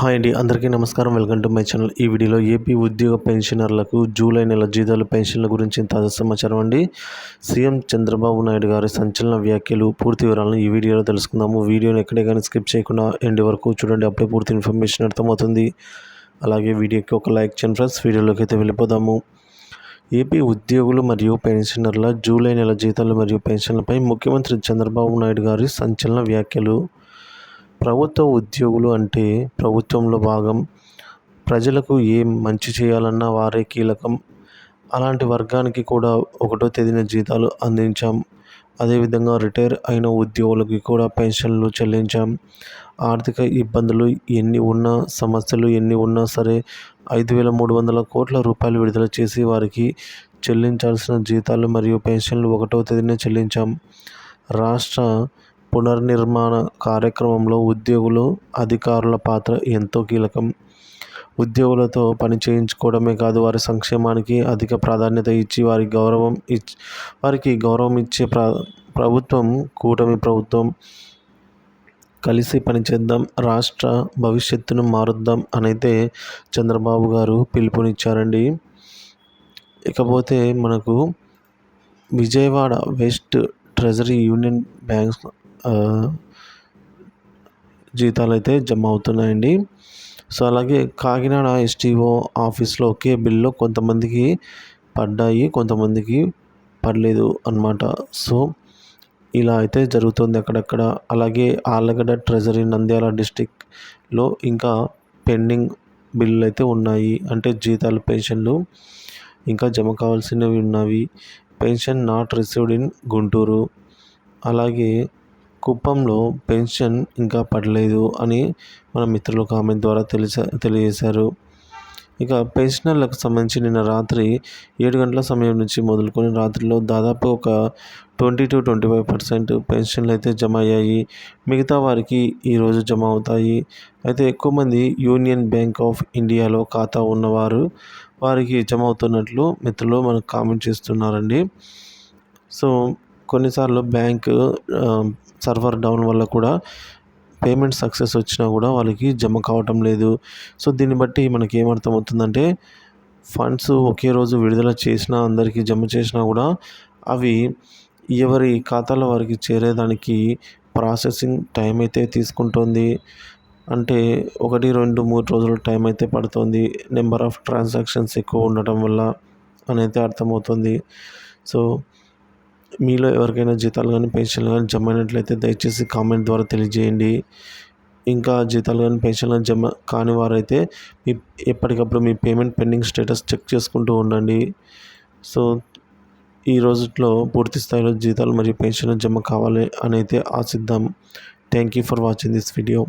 Hi అండి, అందరికీ నమస్కారం. Welcome to my channel. ఈ వీడియోలో ఏపీ ఉద్యోగ పెన్షనర్లకు జూలై నెల జీతాలు పెన్షన్ల గురించి తాజా సమాచారం అండి. సీఎం చంద్రబాబు నాయుడు గారి సంచలన వ్యాఖ్యలు, పూర్తి వివరాలను ఈ వీడియోలో తెలుసుకుందాము. వీడియోని ఎక్కడే కానీ స్కిప్ చేయకుండా ఎండ్ వరకు చూడండి, అప్పుడే పూర్తి ఇన్ఫర్మేషన్ అర్థమవుతుంది. అలాగే వీడియోకి ఒక లైక్ చేయండి ఫ్రెండ్స్. వీడియోలోకి అయితే వెళ్ళిపోదాము. ఏపీ ఉద్యోగులు మరియు పెన్షనర్ల జూలై నెల జీతాలు మరియు పెన్షన్లపై ముఖ్యమంత్రి చంద్రబాబు నాయుడు గారి సంచలన వ్యాఖ్యలు. ప్రభుత్వ ఉద్యోగులు అంటే ప్రభుత్వంలో భాగం. ప్రజలకు ఏం మంచి చేయాలన్నా వారే కీలకం. అలాంటి వర్గానికి కూడా 1వ తేదీన జీతాలు అందించాం. అదేవిధంగా రిటైర్ అయిన ఉద్యోగులకి కూడా పెన్షన్లు చెల్లించాం. ఆర్థిక ఇబ్బందులు ఎన్ని ఉన్నా, సమస్యలు ఎన్ని ఉన్నా సరే 5,300 కోట్ల రూపాయలు విడుదల చేసి వారికి చెల్లించాల్సిన జీతాలు మరియు పెన్షన్లు 1వ తేదీన చెల్లించాం. రాష్ట్ర పునర్నిర్మాణ కార్యక్రమంలో ఉద్యోగులు, అధికారుల పాత్ర ఎంతో కీలకం. ఉద్యోగులతో పని చేయించుకోవడమే కాదు, వారి సంక్షేమానికి అధిక ప్రాధాన్యత ఇచ్చి వారికి గౌరవం ఇచ్చే ప్రభుత్వం కూటమి ప్రభుత్వం. కలిసి పనిచేద్దాం, రాష్ట్ర భవిష్యత్తును మారుద్దాం అనైతే చంద్రబాబు గారు పిలుపునిచ్చారండి. ఇకపోతే మనకు Vijayawada west treasury union banks జీతాలు అయితే జమ అవుతున్నాయండి. సో అలాగే కాకినాడ ఎస్టీఓ ఆఫీస్లో ఒకే బిల్లో కొంతమందికి పడ్డాయి, కొంతమందికి పడలేదు అన్నమాట. సో ఇలా అయితే జరుగుతుంది అక్కడక్కడ. అలాగే ఆళ్ళగడ్డ ట్రెజరీ నంద్యాల డిస్టిక్లో ఇంకా పెండింగ్ బిల్లులు అయితే ఉన్నాయి. అంటే జీతాలు, పెన్షన్లు ఇంకా జమ కావాల్సినవి ఉన్నవి. Pension not received in Guntur. అలాగే కుప్పంలో పెన్షన్ ఇంకా పడలేదు అని మన మిత్రులు కామెంట్ ద్వారా తెలియజేశారు. ఇక పెన్షనర్లకు సంబంధించి నిన్న రాత్రి 7 గంటల సమయం నుంచి మొదలుకొని రాత్రిలో దాదాపు ఒక 20-25% పెన్షన్లు అయితే జమ అయ్యాయి. మిగతా వారికి ఈరోజు జమ అవుతాయి. అయితే ఎక్కువ మంది యూనియన్ బ్యాంక్ ఆఫ్ ఇండియాలో ఖాతా ఉన్నవారు వారికి జమ అవుతున్నట్లు మిత్రులు మనకు కామెంట్ చేస్తున్నారండి. సో కొన్నిసార్లు బ్యాంక్ సర్వర్ డౌన్ వల్ల కూడా పేమెంట్ సక్సెస్ వచ్చినా కూడా వాళ్ళకి జమ కావటం లేదు. సో దీన్ని బట్టి మనకి ఏమర్థమవుతుందంటే, ఫండ్స్ ఒకే రోజు విడుదల చేసినా, అందరికీ జమ చేసినా కూడా అవి ఎవరి ఖాతాలో వారికి చేరేదానికి ప్రాసెసింగ్ టైం అయితే తీసుకుంటుంది. అంటే 1, 2, 3 రోజుల టైం అయితే పడుతుంది. నెంబర్ ఆఫ్ ట్రాన్సాక్షన్స్ ఎక్కువ ఉండటం వల్ల అని అయితే అర్థమవుతుంది. సో మీలో ఎవరికైనా జీతాలు కానీ, పెన్షన్లు కానీ జమ అయినట్లయితే దయచేసి కామెంట్ ద్వారా తెలియజేయండి. ఇంకా జీతాలు కానీ, పెన్షన్లు కానీ జమ కాని వారైతే ఎప్పటికప్పుడు మీ పేమెంట్ పెండింగ్ స్టేటస్ చెక్ చేసుకుంటూ ఉండండి. సో ఈ రోజుల్లో పూర్తి స్థాయిలో జీతాలు మరియు పెన్షన్లు జమ కావాలి అని అయితే ఆశిద్దాం. Thank you for watching this video.